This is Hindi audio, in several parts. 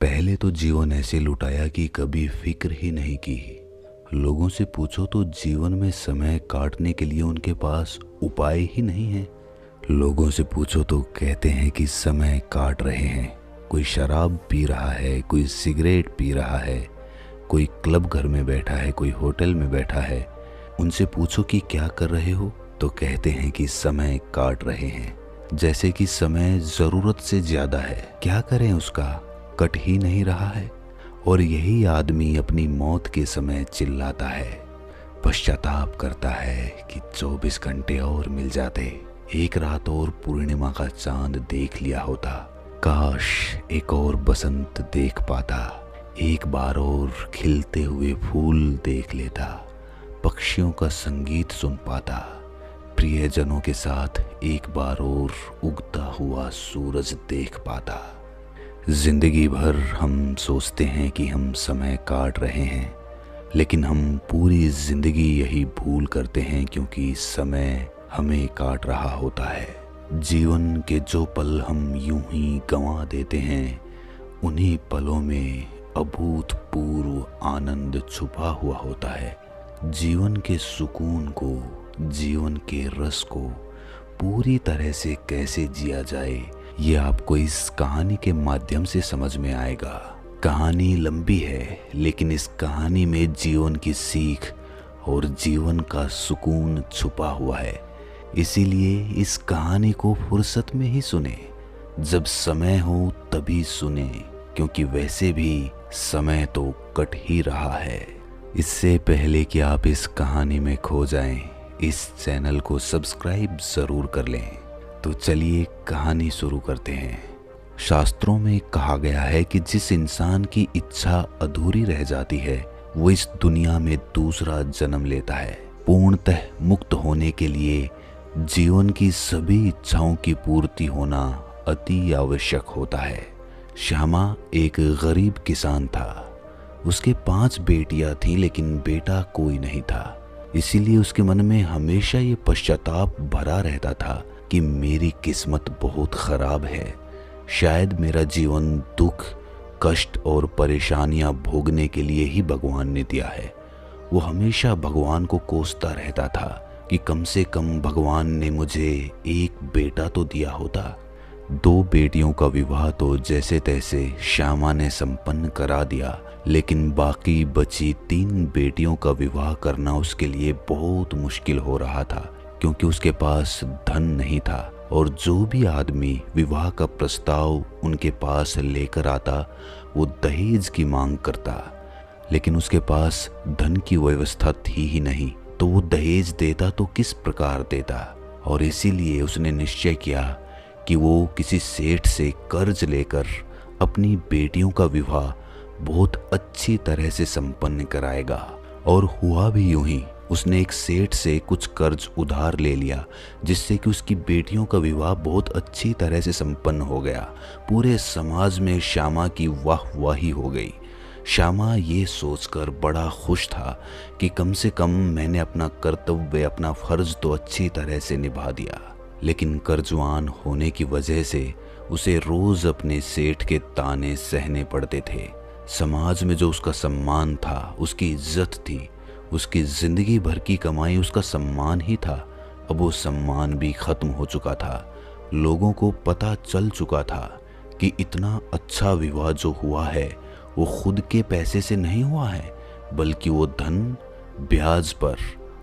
पहले तो जीवन ऐसे लुटाया कि कभी फिक्र ही नहीं की। लोगों से पूछो तो जीवन में समय काटने के लिए उनके पास उपाय ही नहीं है। लोगों से पूछो तो कहते हैं कि समय काट रहे हैं। कोई शराब पी रहा है, कोई सिगरेट पी रहा है, कोई क्लब घर में बैठा है, कोई होटल में बैठा है। उनसे पूछो कि क्या कर रहे हो तो कहते हैं कि समय काट रहे हैं। जैसे कि समय ज़रूरत से ज़्यादा है, क्या करें, उसका कट ही नहीं रहा है। और यही आदमी अपनी मौत के समय चिल्लाता है, पश्चाताप करता है कि 24 घंटे और मिल जाते, एक रात और पूर्णिमा का चांद देख लिया होता, काश एक और बसंत देख पाता, एक बार और खिलते हुए फूल देख लेता, पक्षियों का संगीत सुन पाता, प्रियजनों के साथ एक बार और उगता हुआ सूरज देख पाता। जिंदगी भर हम सोचते हैं कि हम समय काट रहे हैं, लेकिन हम पूरी जिंदगी यही भूल करते हैं क्योंकि समय हमें काट रहा होता है। जीवन के जो पल हम यूं ही गंवा देते हैं, उन्हीं पलों में अभूतपूर्व आनंद छुपा हुआ होता है। जीवन के सुकून को, जीवन के रस को पूरी तरह से कैसे जिया जाए, ये आपको इस कहानी के माध्यम से समझ में आएगा। कहानी लंबी है, लेकिन इस कहानी में जीवन की सीख और जीवन का सुकून छुपा हुआ है। इसीलिए इस कहानी को फुर्सत में ही सुने, जब समय हो तभी सुने, क्योंकि वैसे भी समय तो कट ही रहा है। इससे पहले कि आप इस कहानी में खो जाएं, इस चैनल को सब्सक्राइब जरूर कर लें। तो चलिए कहानी शुरू करते हैं। शास्त्रों में कहा गया है कि जिस इंसान की इच्छा अधूरी रह जाती है, वो इस दुनिया में दूसरा जन्म लेता है। पूर्णतः मुक्त होने के लिए जीवन की सभी इच्छाओं की पूर्ति होना अति आवश्यक होता है। श्यामा एक गरीब किसान था। उसके 5 बेटियां थीं, लेकिन बेटा कोई नहीं था। इसीलिए उसके मन में हमेशा ये पश्चाताप भरा रहता था कि मेरी किस्मत बहुत खराब है। शायद मेरा जीवन दुख, कष्ट और परेशानियां भोगने के लिए ही भगवान ने दिया है। वो हमेशा भगवान को कोसता रहता था कि कम से कम भगवान ने मुझे एक बेटा तो दिया होता। 2 बेटियों का विवाह तो जैसे तैसे श्यामा ने संपन्न करा दिया, लेकिन बाकी बची 3 बेटियों का विवाह करना उसके लिए बहुत मुश्किल हो रहा था, क्योंकि उसके पास धन नहीं था। और जो भी आदमी विवाह का प्रस्ताव उनके पास लेकर आता, वो दहेज की मांग करता, लेकिन उसके पास धन की व्यवस्था थी ही नहीं, तो वो दहेज देता तो किस प्रकार देता। और इसीलिए उसने निश्चय किया कि वो किसी सेठ से कर्ज लेकर अपनी बेटियों का विवाह बहुत अच्छी तरह से संपन्न कराएगा। और हुआ भी यूं ही। उसने एक सेठ से कुछ कर्ज उधार ले लिया, जिससे कि उसकी बेटियों का विवाह बहुत अच्छी तरह से संपन्न हो गया। पूरे समाज में श्यामा की वाहवाही हो गई। श्यामा ये सोचकर बड़ा खुश था कि कम से कम मैंने अपना कर्तव्य, अपना फर्ज तो अच्छी तरह से निभा दिया। लेकिन कर्जवान होने की वजह से उसे रोज अपने सेठ के ताने सहने पड़ते थे। समाज में जो उसका सम्मान था, उसकी इज्जत थी, उसकी जिंदगी भर की कमाई उसका सम्मान ही था, अब वो सम्मान भी खत्म हो चुका था। लोगों को पता चल चुका था कि इतना अच्छा विवाह जो हुआ है वो खुद के पैसे से नहीं हुआ है, बल्कि वो धन ब्याज पर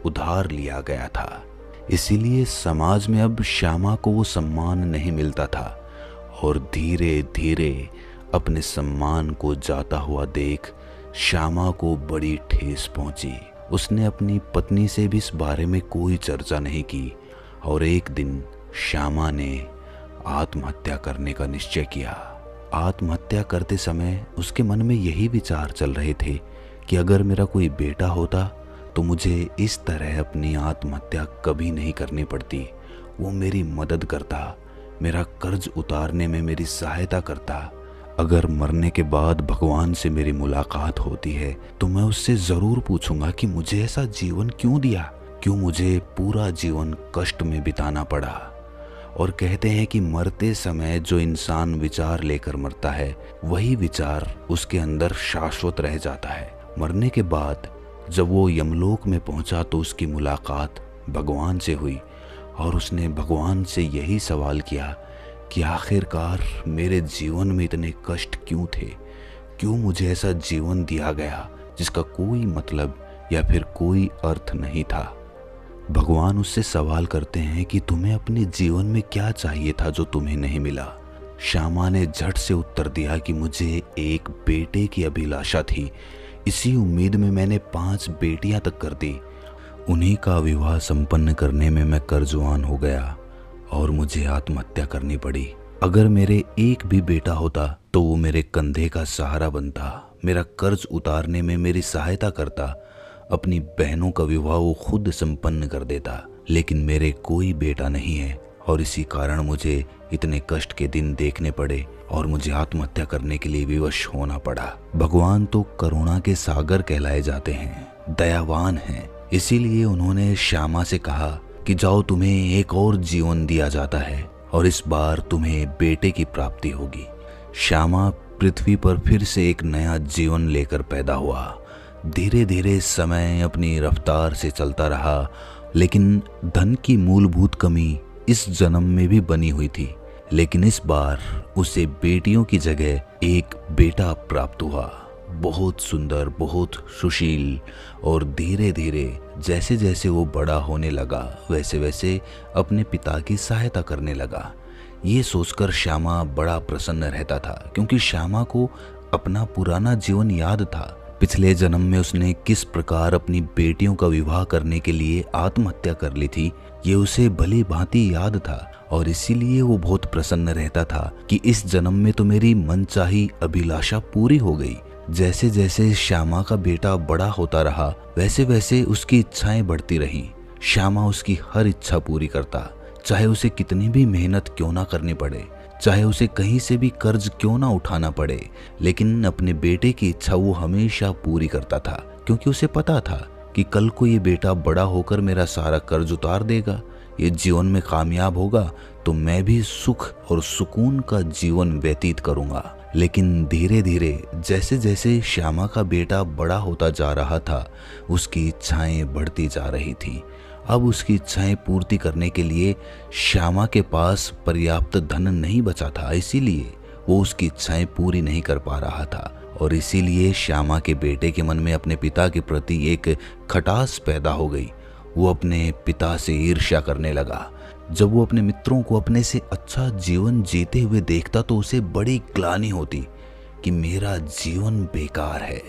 उधार लिया गया था। इसीलिए समाज में अब श्यामा को वो सम्मान नहीं मिलता था। और धीरे धीरे अपने सम्मान को जाता हुआ देख श्यामा को बड़ी ठेस पहुंची। उसने अपनी पत्नी से भी इस बारे में कोई चर्चा नहीं की, और एक दिन श्यामा ने आत्महत्या करने का निश्चय किया। आत्महत्या करते समय उसके मन में यही विचार चल रहे थे कि अगर मेरा कोई बेटा होता तो मुझे इस तरह अपनी आत्महत्या कभी नहीं करनी पड़ती। वो मेरी मदद करता, मेरा कर्ज उतारने में मेरी सहायता करता। अगर मरने के बाद भगवान से मेरी मुलाकात होती है तो मैं उससे ज़रूर पूछूंगा कि मुझे ऐसा जीवन क्यों दिया, क्यों मुझे पूरा जीवन कष्ट में बिताना पड़ा। और कहते हैं कि मरते समय जो इंसान विचार लेकर मरता है वही विचार उसके अंदर शाश्वत रह जाता है। मरने के बाद जब वो यमलोक में पहुंचा तो उसकी मुलाकात भगवान से हुई और उसने भगवान से यही सवाल किया कि आखिरकार मेरे जीवन में इतने कष्ट क्यों थे, क्यों मुझे ऐसा जीवन दिया गया जिसका कोई मतलब या फिर कोई अर्थ नहीं था। भगवान उससे सवाल करते हैं कि तुम्हें अपने जीवन में क्या चाहिए था जो तुम्हें नहीं मिला। श्यामा ने झट से उत्तर दिया कि मुझे एक बेटे की अभिलाषा थी, इसी उम्मीद में मैंने 5 बेटियां तक कर दी। उन्हीं का विवाह संपन्न करने में मैं कर्जवान हो गया और मुझे आत्महत्या करनी पड़ी। अगर मेरे एक भी बेटा होता तो वो मेरे कंधे का सहारा बनता, मेरा कर्ज उतारने में मेरी सहायता करता, अपनी बहनों का विवाह वो खुद संपन्न कर देता। लेकिन मेरे कोई बेटा नहीं है और इसी कारण मुझे इतने कष्ट के दिन देखने पड़े और मुझे आत्महत्या करने के लिए विवश होना पड़ा। भगवान तो करुणा के सागर कहलाए जाते हैं, दयावान हैं। इसीलिए उन्होंने श्यामा से कहा कि जाओ, तुम्हें एक और जीवन दिया जाता है और इस बार तुम्हें बेटे की प्राप्ति होगी। श्यामा पृथ्वी पर फिर से एक नया जीवन लेकर पैदा हुआ। धीरे धीरे समय अपनी रफ्तार से चलता रहा, लेकिन धन की मूलभूत कमी इस जन्म में भी बनी हुई थी। लेकिन इस बार उसे बेटियों की जगह एक बेटा प्राप्त हुआ, बहुत सुंदर, बहुत सुशील। और धीरे धीरे जैसे जैसे वो बड़ा होने लगा वैसे वैसे अपने पिता की सहायता करने लगा। ये सोचकर श्यामा बड़ा प्रसन्न रहता था, क्योंकि श्यामा को अपना पुराना जीवन याद था। पिछले जन्म में उसने किस प्रकार अपनी बेटियों का विवाह करने के लिए आत्महत्या कर ली थी, ये उसे भली भांति याद था। और इसीलिए वो बहुत प्रसन्न रहता था कि इस जन्म में तो मेरी मनचाही अभिलाषा पूरी हो गई। जैसे जैसे श्यामा का बेटा बड़ा होता रहा वैसे वैसे उसकी इच्छाएं बढ़ती रहीं। श्यामा उसकी हर इच्छा पूरी करता, चाहे उसे कितनी भी मेहनत क्यों ना करनी पड़े, चाहे उसे कहीं से भी कर्ज क्यों ना उठाना पड़े, लेकिन अपने बेटे की इच्छा वो हमेशा पूरी करता था। क्योंकि उसे पता था कि कल को ये बेटा बड़ा होकर मेरा सारा कर्ज उतार देगा, ये जीवन में कामयाब होगा तो मैं भी सुख और सुकून का जीवन व्यतीत करूंगा। लेकिन धीरे धीरे जैसे जैसे श्यामा का बेटा बड़ा होता जा रहा था उसकी इच्छाएं बढ़ती जा रही थी। अब उसकी इच्छाएं पूर्ति करने के लिए श्यामा के पास पर्याप्त धन नहीं बचा था, इसीलिए वो उसकी इच्छाएं पूरी नहीं कर पा रहा था। और इसीलिए श्यामा के बेटे के मन में अपने पिता के प्रति एक खटास पैदा हो गई। वो अपने पिता से ईर्ष्या करने लगा। जब वो अपने मित्रों को अपने से अच्छा जीवन जीते हुए देखता तो उसे बड़ी ग्लानि होती कि मेरा जीवन बेकार है,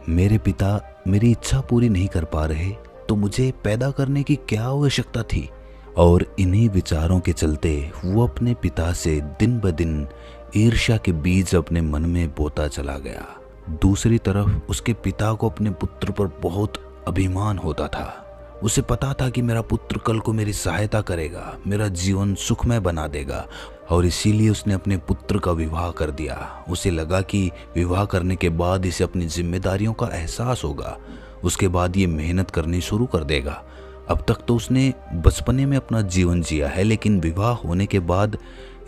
मेरे पिता मेरी इच्छा पूरी नहीं कर पा रहे तो मुझे पैदा करने की क्या आवश्यकता थी। और इन्हीं विचारों के चलते वो अपने पिता से दिन ब दिन ईर्ष्या के बीज अपने मन में बोता चला गया। दूसरी तरफ उसके पिता को अपने पुत्र पर बहुत अभिमान होता था। उसे पता था कि मेरा पुत्र कल को मेरी सहायता करेगा, मेरा जीवन सुखमय बना देगा, और इसीलिए उसने अपने पुत्र का विवाह कर दिया। उसे लगा कि विवाह करने के बाद इसे अपनी जिम्मेदारियों का एहसास होगा, उसके बाद ये मेहनत करनी शुरू कर देगा। अब तक तो उसने बचपने में अपना जीवन जिया है, लेकिन विवाह होने के बाद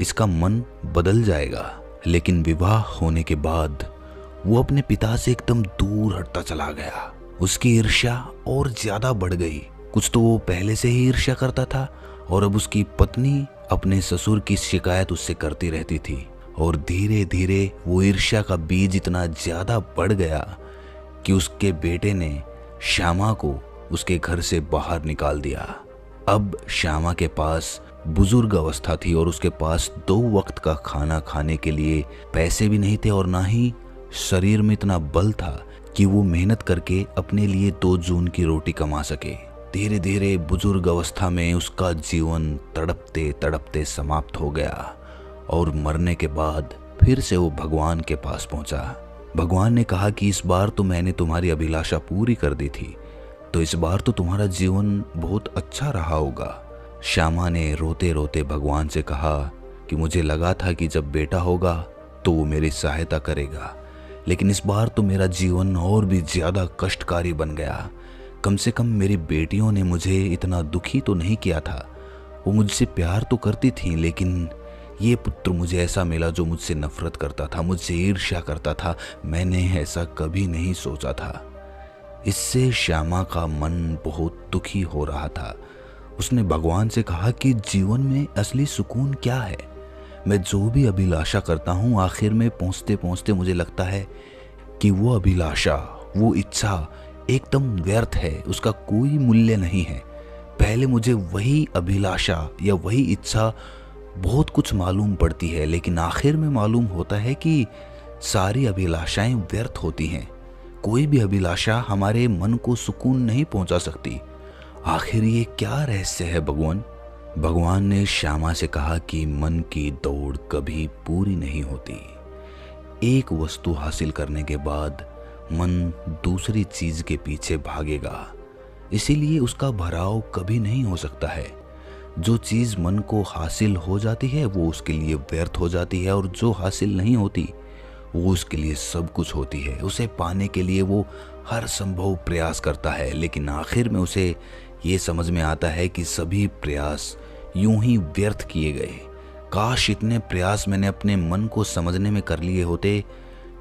इसका मन बदल जाएगा। लेकिन विवाह होने के बाद वो अपने पिता से एकदम दूर हटता चला गया। उसकी ईर्ष्या और ज्यादा बढ़ गई। कुछ तो वो पहले से ही ईर्ष्या करता था और अब उसकी पत्नी अपने ससुर की शिकायत उससे करती रहती थी। और धीरे धीरे वो ईर्ष्या का बीज इतना ज्यादा बढ़ गया कि उसके बेटे ने श्यामा को उसके घर से बाहर निकाल दिया। अब श्यामा के पास बुजुर्ग अवस्था थी और उसके पास 2 वक्त का खाना खाने के लिए पैसे भी नहीं थे और ना ही शरीर में इतना बल था कि वो मेहनत करके अपने लिए 2 जून की रोटी कमा सके। धीरे धीरे बुजुर्ग अवस्था में उसका जीवन तड़पते तड़पते समाप्त हो गया और मरने के बाद फिर से वो भगवान के पास पहुंचा। भगवान ने कहा कि इस बार तो मैंने तुम्हारी अभिलाषा पूरी कर दी थी, तो इस बार तो तुम्हारा जीवन बहुत अच्छा रहा होगा। श्यामा ने रोते रोते भगवान से कहा कि मुझे लगा था कि जब बेटा होगा तो वो मेरी सहायता करेगा, लेकिन इस बार तो मेरा जीवन और भी ज्यादा कष्टकारी बन गया। कम से कम मेरी बेटियों ने मुझे इतना दुखी तो नहीं किया था, वो मुझसे प्यार तो करती थी, लेकिन ये पुत्र मुझे ऐसा मिला जो मुझसे नफरत करता था, मुझसे ईर्ष्या करता था। मैंने ऐसा कभी नहीं सोचा था। इससे श्यामा का मन बहुत दुखी हो रहा था। उसने भगवान से कहा कि जीवन में असली सुकून क्या है। मैं जो भी अभिलाषा करता हूँ, आखिर में पहुँचते पहुँचते मुझे लगता है कि वो अभिलाषा, वो इच्छा एकदम व्यर्थ है, उसका कोई मूल्य नहीं है। पहले मुझे वही अभिलाषा या वही इच्छा बहुत कुछ मालूम पड़ती है, लेकिन आखिर में मालूम होता है कि सारी अभिलाषाएं व्यर्थ होती हैं। कोई भी अभिलाषा हमारे मन को सुकून नहीं पहुंचा सकती। आखिर ये क्या रहस्य है भगवान? भगवान ने श्यामा से कहा कि मन की दौड़ कभी पूरी नहीं होती। एक वस्तु हासिल करने के बाद मन दूसरी चीज के पीछे भागेगा, इसीलिए उसका भराव कभी नहीं हो सकता है। जो चीज मन को हासिल हो जाती है वो उसके लिए व्यर्थ हो जाती है, और जो हासिल नहीं होती वो उसके लिए सब कुछ होती है। उसे पाने के लिए वो हर संभव प्रयास करता है, लेकिन आखिर में उसे ये समझ में आता है कि सभी प्रयास यूं ही व्यर्थ किए गए। काश इतने प्रयास मैंने अपने मन को समझने में कर लिए होते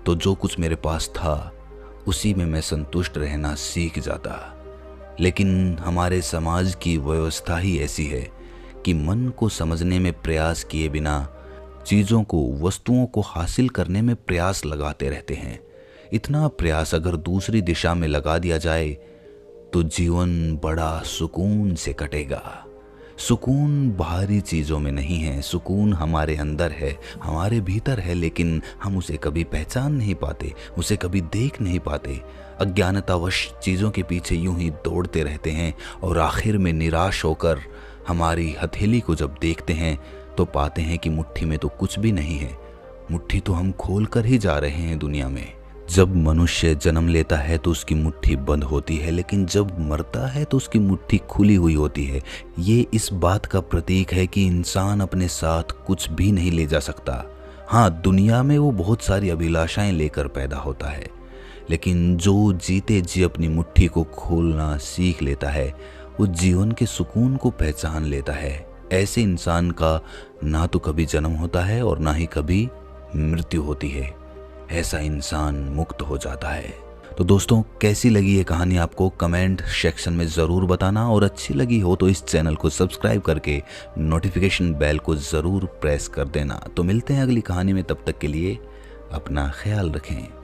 तो जो कुछ मेरे पास था उसी में मैं संतुष्ट रहना सीख जाता। लेकिन हमारे समाज की व्यवस्था ही ऐसी है कि मन को समझने में प्रयास किए बिना चीज़ों को, वस्तुओं को हासिल करने में प्रयास लगाते रहते हैं। इतना प्रयास अगर दूसरी दिशा में लगा दिया जाए तो जीवन बड़ा सुकून से कटेगा। सुकून बाहरी चीज़ों में नहीं है, सुकून हमारे अंदर है, हमारे भीतर है, लेकिन हम उसे कभी पहचान नहीं पाते, उसे कभी देख नहीं पाते। अज्ञानतावश चीज़ों के पीछे यूं ही दौड़ते रहते हैं और आखिर में निराश होकर हमारी हथेली को जब देखते हैं तो पाते हैं कि मुट्ठी में तो कुछ भी नहीं है। मुट्ठी तो हम खोल कर ही जा रहे हैं दुनिया में। जब मनुष्य जन्म लेता है तो उसकी मुट्ठी बंद होती है, लेकिन जब मरता है तो उसकी मुट्ठी खुली हुई होती है। ये इस बात का प्रतीक है कि इंसान अपने साथ कुछ भी नहीं ले जा सकता। हाँ, दुनिया में वो बहुत सारी अभिलाषाएं लेकर पैदा होता है, लेकिन जो जीते जी अपनी मुट्ठी को खोलना सीख लेता है वो जीवन के सुकून को पहचान लेता है। ऐसे इंसान का ना तो कभी जन्म होता है और ना ही कभी मृत्यु होती है। ऐसा इंसान मुक्त हो जाता है। तो दोस्तों, कैसी लगी ये कहानी आपको कमेंट सेक्शन में ज़रूर बताना, और अच्छी लगी हो तो इस चैनल को सब्सक्राइब करके नोटिफिकेशन बेल को ज़रूर प्रेस कर देना। तो मिलते हैं अगली कहानी में, तब तक के लिए अपना ख्याल रखें।